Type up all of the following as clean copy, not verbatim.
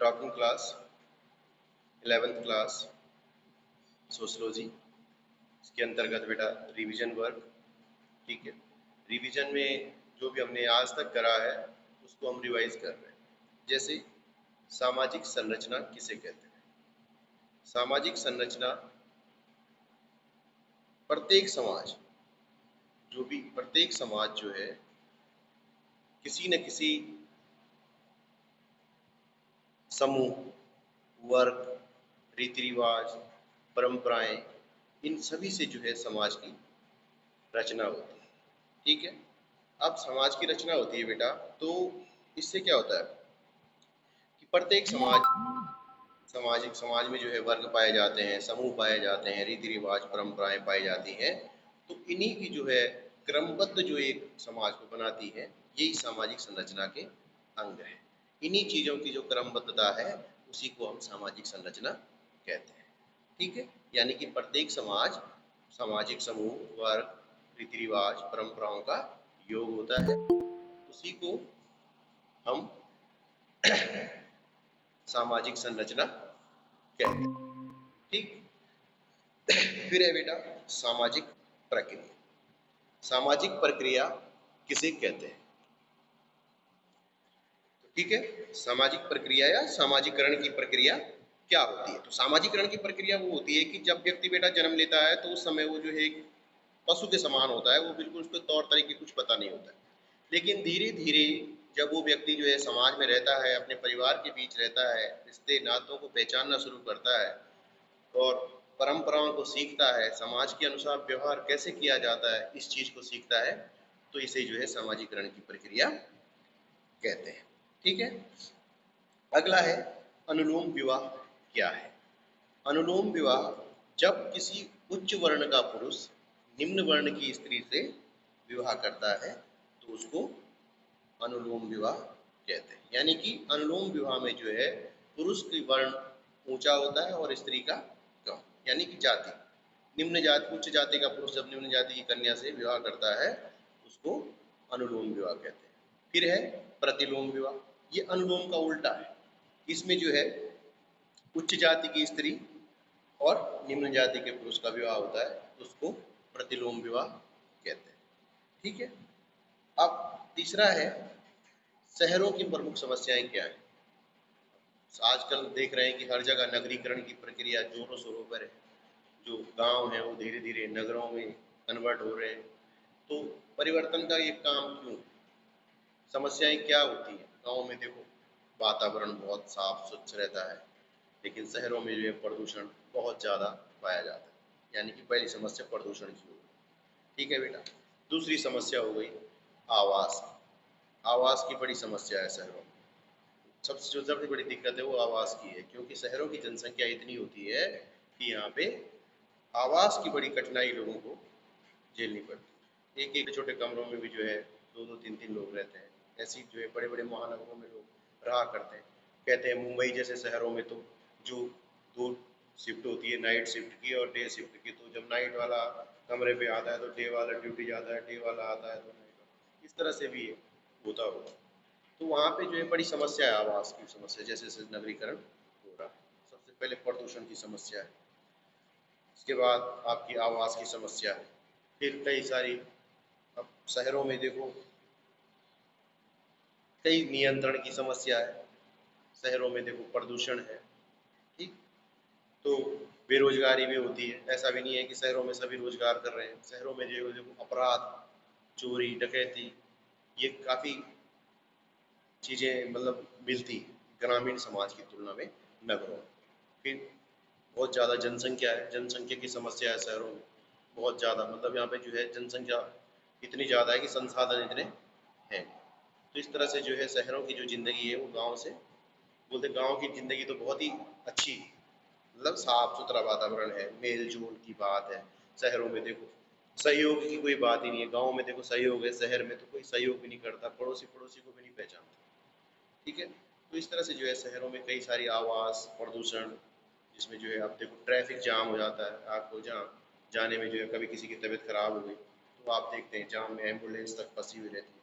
Talking class 11th class sociology, इसके अंतर्गत बेटा रिवीजन वर्क। ठीक है, रिवीजन में जो भी हमने आज तक करा है उसको हम रिवाइज कर रहे हैं। जैसे सामाजिक संरचना किसे कहते हैं? सामाजिक संरचना प्रत्येक समाज जो है किसी न किसी समूह, वर्ग, रीति रिवाज, परंपराएं, इन सभी से जो है समाज की रचना होती है। ठीक है, अब समाज की रचना होती है बेटा, तो इससे क्या होता है कि प्रत्येक समाज में जो है वर्ग पाए जाते हैं, समूह पाए जाते हैं, रीति रिवाज, परंपराएं पाई जाती हैं। तो इन्हीं की जो है क्रमबद्ध जो एक समाज को बनाती है, यही सामाजिक संरचना के अंग है। इन्हीं चीजों की जो क्रमबद्धता है उसी को हम सामाजिक संरचना कहते हैं। ठीक है, यानी कि प्रत्येक समाज सामाजिक समूह, वर्ग, रीति रिवाज, परंपराओं का योग होता है, उसी को हम सामाजिक संरचना कहते हैं। ठीक, फिर है बेटा सामाजिक प्रक्रिया। सामाजिक प्रक्रिया किसे कहते हैं? तो ठीक है, सामाजिक प्रक्रिया या सामाजिकरण की प्रक्रिया क्या होती है? तो सामाजिकरण की प्रक्रिया वो होती है कि जब व्यक्ति बेटा जन्म लेता है तो उस समय वो जो है एक पशु के समान होता है, वो बिल्कुल उसको तौर तरीके कुछ पता नहीं होता है। लेकिन धीरे धीरे जब वो व्यक्ति जो है समाज में रहता है, अपने परिवार के बीच रहता है, रिश्ते नातों को पहचानना शुरू करता है और परंपराओं को सीखता है, समाज के अनुसार व्यवहार कैसे किया जाता है इस चीज को सीखता है, तो इसे जो है सामाजिकरण की प्रक्रिया कहते हैं। ठीक है, अगला है अनुलोम विवाह क्या है? अनुलोम विवाह जब किसी उच्च वर्ण का पुरुष निम्न वर्ण की स्त्री से विवाह करता है तो उसको अनुलोम विवाह कहते हैं। यानी कि अनुलोम विवाह में जो है पुरुष की वर्ण ऊंचा होता है और स्त्री का कम, यानी कि जाति। निम्न जाति उच्च जाति का पुरुष जब निम्न जाति की कन्या से विवाह करता है उसको अनुलोम विवाह कहते हैं। फिर है प्रतिलोम विवाह, ये अनुलोम का उल्टा है। इसमें जो है उच्च जाति की स्त्री और निम्न जाति के पुरुष का विवाह होता है, उसको प्रतिलोम विवाह कहते हैं। ठीक है, अब तीसरा है शहरों की प्रमुख समस्याएं क्या है? आजकल देख रहे हैं कि हर जगह नगरीकरण की प्रक्रिया जोरों शोरों पर है। जो गांव है वो धीरे धीरे नगरों में कन्वर्ट हो रहे हैं। तो परिवर्तन का ये काम क्यों? समस्याएं क्या होती हैं? गांव में देखो वातावरण बहुत साफ स्वच्छ रहता है, लेकिन शहरों में जो है प्रदूषण बहुत ज़्यादा पाया जाता है। यानी कि पहली समस्या प्रदूषण की हो गई। ठीक है बेटा, दूसरी समस्या हो गई आवास। आवास की बड़ी समस्या है शहरों में। सबसे जो सबसे बड़ी दिक्कत है वो आवास की है, क्योंकि शहरों की जनसंख्या इतनी होती है कि यहाँ पे आवास की बड़ी कठिनाई लोगों को झेलनी पड़ती है। एक एक छोटे कमरों में भी जो है दो दो तीन तीन लोग रहते हैं। ऐसी जो है बड़े बड़े महानगरों में लोग रहा करते हैं। कहते हैं मुंबई जैसे शहरों में तो जो दो शिफ्ट होती है, नाइट शिफ्ट की और डे शिफ्ट की, तो जब नाइट वाला कमरे पे आता है तो डे वाला ड्यूटी जाता है, डे वाला आता है तो नाइट वाला, इस तरह से भी होता होगा। तो वहाँ पे जो है बड़ी समस्या है आवास की समस्या, जैसे जैसे नगरीकरण हो रहा है। सबसे पहले प्रदूषण की समस्या है, उसके बाद आपकी आवास की समस्या है, फिर कई सारी, अब शहरों में देखो कई नियंत्रण की समस्या है, शहरों में देखो प्रदूषण है। ठीक, तो बेरोजगारी भी होती है। ऐसा भी नहीं है कि शहरों में सभी रोजगार कर रहे हैं। शहरों में जो देखो अपराध, चोरी, डकैती, ये काफ़ी चीज़ें मतलब मिलती हैं ग्रामीण समाज की तुलना में नगरों में। फिर बहुत ज़्यादा जनसंख्या है, जनसंख्या की समस्या है शहरों में बहुत ज़्यादा। मतलब यहाँ पे जो है जनसंख्या इतनी ज़्यादा है कि संसाधन इतने हैं। तो इस तरह से जो है शहरों की जो ज़िंदगी है वो गांव से, बोलते गांव की ज़िंदगी तो बहुत ही अच्छी, मतलब साफ सुथरा वातावरण है, मेल जोल की बात है। शहरों में देखो सहयोग की कोई बात ही नहीं है। गांव में देखो सहयोग है, शहर में तो कोई सहयोग भी नहीं करता, पड़ोसी पड़ोसी को भी नहीं पहचानता। ठीक है, तो इस तरह से जो है शहरों में कई सारी आवास, प्रदूषण, जिसमें जो है आप देखो ट्रैफिक जाम हो जाता है। आपको जहाँ जाने में जो है कभी किसी की तबीयत खराब हो गई तो आप देखते हैं जाम में एम्बुलेंस तक फंसी हुई रहती है।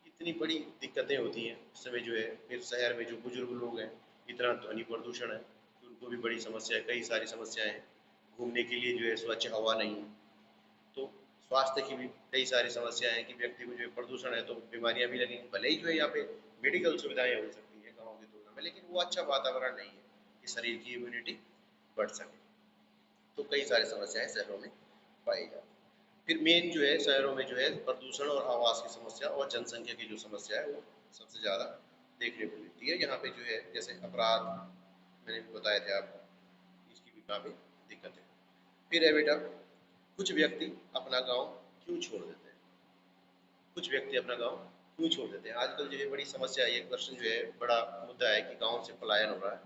इतनी बड़ी दिक्कतें होती हैं उस समय जो है। फिर शहर में जो बुजुर्ग लोग हैं इतना ध्वनि प्रदूषण है कि उनको भी बड़ी समस्या है, कई सारी समस्याएं हैं। घूमने के लिए जो है स्वच्छ हवा नहीं है, तो स्वास्थ्य की भी कई सारी समस्याएं हैं कि व्यक्ति को जो है प्रदूषण है तो बीमारियां भी लगेंगी। भले ही जो है यहाँ पे मेडिकल सुविधाएं हो सकती है गाँव की तुलना में, लेकिन वो अच्छा वातावरण नहीं है कि शरीर की इम्यूनिटी बढ़ सके। तो कई सारी समस्याएं शहरों में पाई जाती हैं। फिर मेन जो है शहरों में जो है प्रदूषण और आवास की समस्या और जनसंख्या की जो समस्या है वो सबसे ज़्यादा देखने को मिलती है। यहाँ पे जो है जैसे अपराध मैंने भी बताया था आपको, इसकी भी काफ़ी दिक्कत है। फिर है बेटा, कुछ व्यक्ति अपना गांव क्यों छोड़ देते हैं? कुछ व्यक्ति अपना गांव क्यों छोड़ देते हैं? आजकल जो है बड़ी समस्या है, ये क्वेश्चन जो है बड़ा मुद्दा है कि गांव से पलायन हो रहा है।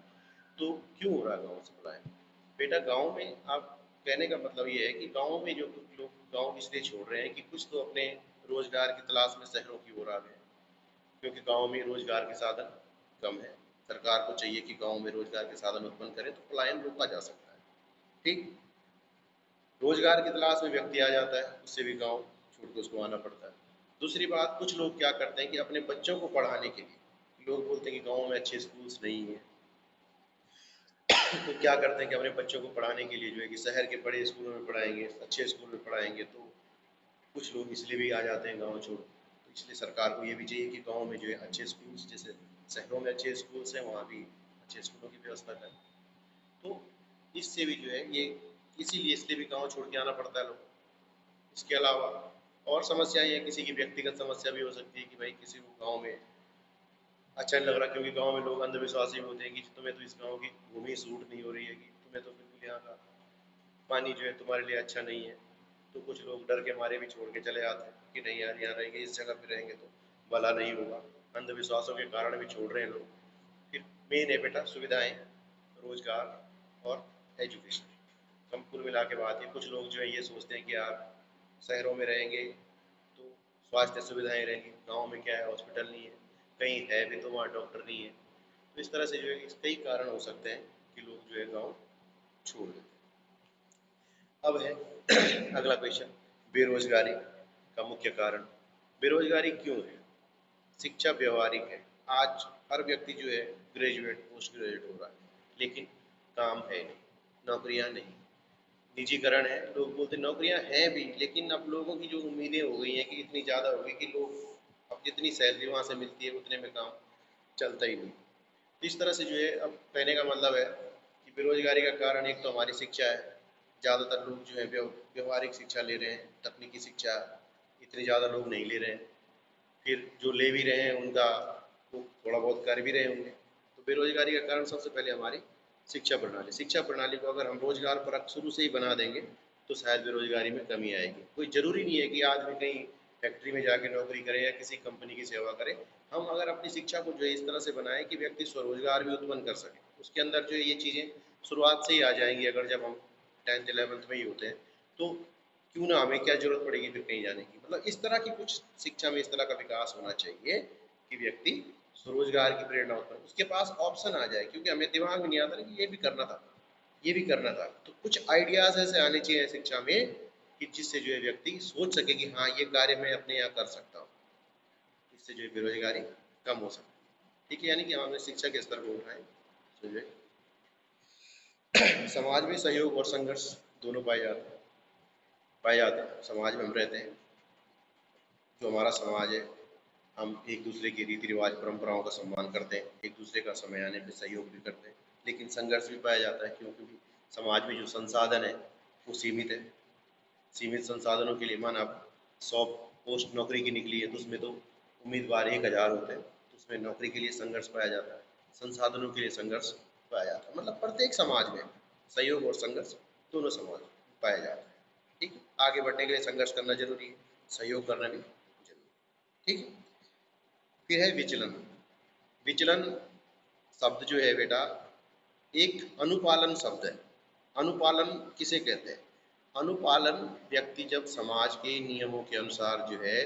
तो क्यों हो रहा है गांव से पलायन? बेटा गांव में, आप कहने का मतलब ये है कि गांव में जो कुछ लोग गांव इसलिए छोड़ रहे हैं कि कुछ तो अपने रोजगार की तलाश में शहरों की ओर आ गए, क्योंकि गांव में रोजगार के साधन कम है। सरकार को चाहिए कि गांव में रोजगार के साधन उत्पन्न करे तो पलायन रोका जा सकता है। ठीक, रोजगार की तलाश में व्यक्ति आ जाता है, उससे भी गांव छोड़ के उसको आना पड़ता है। दूसरी बात, कुछ लोग क्या करते हैं कि अपने बच्चों को पढ़ाने के लिए, लोग बोलते हैं कि गांव में अच्छे स्कूल्स नहीं है, तो क्या करते हैं कि अपने बच्चों को पढ़ाने के लिए जो है कि शहर के बड़े स्कूलों में पढ़ाएंगे, अच्छे स्कूल में पढ़ाएंगे। तो कुछ लोग इसलिए भी आ जाते हैं गाँव छोड़। तो इसलिए सरकार को ये भी चाहिए कि गाँव में जो है अच्छे स्कूल्स, जैसे शहरों में अच्छे स्कूल्स हैं वहाँ भी अच्छे स्कूलों की व्यवस्था करें। तो इससे भी जो है ये, इसीलिए इसलिए भी गाँव छोड़ के आना पड़ता है लोग। इसके अलावा और समस्याएं हैं, किसी की व्यक्तिगत समस्या भी हो सकती है कि भाई किसी को गाँव में अच्छा नहीं लग रहा, क्योंकि गाँव में लोग अंधविश्वासी होते हैं कि तुम्हें तो इस गाँव की भूमि सूट नहीं हो रही है, कि तुम्हें तो बिल्कुल यहाँ का पानी जो है तुम्हारे लिए अच्छा नहीं है। तो कुछ लोग डर के मारे भी छोड़ के चले आते हैं कि नहीं यार, यहाँ रहेंगे, इस जगह पे रहेंगे तो भला नहीं होगा। अंधविश्वासों के कारण भी छोड़ रहे हैं लोग। फिर मेन है बेटा सुविधाएं, रोजगार और एजुकेशन। कम कुल मिला के बात है, कुछ लोग जो है ये सोचते हैं कि यार शहरों में रहेंगे तो स्वास्थ्य सुविधाएं रहेंगी, गाँव में क्या है, हॉस्पिटल नहीं है, कहीं है भी तो वहाँ डॉक्टर नहीं है। तो इस तरह से जो है कई कारण हो सकते हैं कि लोग जो है गाँव छोड़ देते हैं। अब है अगला क्वेश्चन, बेरोजगारी का मुख्य कारण। बेरोजगारी क्यों है? शिक्षा व्यवहारिक है। आज हर व्यक्ति जो है ग्रेजुएट, पोस्ट ग्रेजुएट हो रहा है, लेकिन काम है नहीं, नौकरियां नहीं। निजीकरण है, लोग बोलते हैं नौकरियां हैं भी, लेकिन अब लोगों की जो उम्मीदें हो गई हैं कि इतनी ज़्यादा हो गई कि लोग, अब जितनी सैलरी वहाँ से मिलती है उतने में काम चलता ही नहीं। तो इस तरह से जो है, अब कहने का मतलब है कि बेरोजगारी का कारण एक तो हमारी शिक्षा है। ज़्यादातर लोग जो है व्यवहारिक शिक्षा ले रहे हैं, तकनीकी शिक्षा इतनी ज़्यादा लोग नहीं ले रहे हैं। फिर जो ले भी रहे हैं उनका वो थोड़ा बहुत कर भी रहे होंगे। तो बेरोजगारी का कारण सबसे पहले हमारी शिक्षा प्रणाली को अगर हम रोजगार परक शुरू से ही बना देंगे तो शायद बेरोजगारी में कमी आएगी। कोई ज़रूरी नहीं है कि आदमी कहीं फैक्ट्री में जाके नौकरी करे या किसी कंपनी की सेवा करे। हम अगर अपनी शिक्षा को जो है इस तरह से बनाएं कि व्यक्ति स्वरोजगार भी उत्पन्न कर सके, उसके अंदर जो है ये चीज़ें शुरुआत से ही आ जाएंगी। अगर जब हम 10th 11th में ही होते हैं तो क्यों ना, हमें क्या जरूरत पड़ेगी फिर कहीं जाने की। मतलब इस तरह की कुछ शिक्षा में इस तरह का विकास होना चाहिए कि व्यक्ति स्वरोजगार की प्रेरणा उत्पन्न, उसके पास ऑप्शन आ जाए, क्योंकि हमें दिमाग में नहीं आता ना कि ये भी करना था, ये भी करना था। तो कुछ आइडियाज ऐसे आने चाहिए शिक्षा में कि जिससे जो है व्यक्ति सोच सके कि हाँ ये कार्य मैं अपने यहाँ कर सकता हूँ। इससे जो है बेरोजगारी कम हो सकती है। ठीक है, यानी कि हम अपने शिक्षा के स्तर को उठाएं तो जो है समाज में सहयोग और संघर्ष दोनों पाए जाते हैं। समाज में हम रहते हैं, जो हमारा समाज है, हम एक दूसरे के रीति रिवाज परंपराओं का सम्मान करते हैं, एक दूसरे का समय आने पर सहयोग भी करते हैं, लेकिन संघर्ष भी पाया जाता है, क्योंकि समाज में जो संसाधन है वो सीमित है। सीमित संसाधनों के लिए, माना आप 100 पोस्ट नौकरी की निकली है तो उसमें तो उम्मीदवार 1000 होते हैं, तो उसमें नौकरी के लिए संघर्ष पाया जाता है, संसाधनों के लिए संघर्ष पाया जाता है। मतलब प्रत्येक समाज में सहयोग और संघर्ष दोनों समाज में पाया जाता है। ठीक है, आगे बढ़ने के लिए संघर्ष करना जरूरी है, सहयोग करना भी जरूरी है। ठीक है, फिर है विचलन। विचलन शब्द जो है बेटा एक अनुपालन शब्द है। अनुपालन किसे कहते हैं? अनुपालन, व्यक्ति जब समाज के नियमों के अनुसार जो है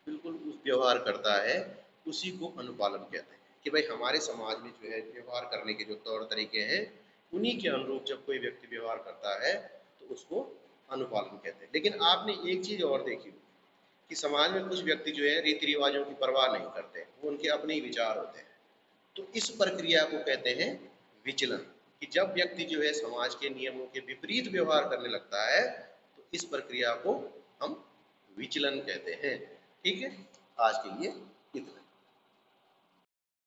बिल्कुल उस व्यवहार करता है, उसी को अनुपालन कहते हैं। कि भाई हमारे समाज में जो है व्यवहार करने के जो तौर तरीके हैं, उन्हीं के अनुरूप जब कोई व्यक्ति व्यवहार करता है तो उसको अनुपालन कहते हैं। लेकिन आपने एक चीज़ और देखी कि समाज में कुछ व्यक्ति जो है रीति रिवाजों की परवाह नहीं करते, वो उनके अपने ही विचार होते हैं। तो इस प्रक्रिया को कहते हैं विचलन, कि जब व्यक्ति जो है समाज के नियमों के विपरीत व्यवहार करने लगता है तो इस प्रक्रिया को हम विचलन कहते हैं। ठीक है, आज के लिए इतना।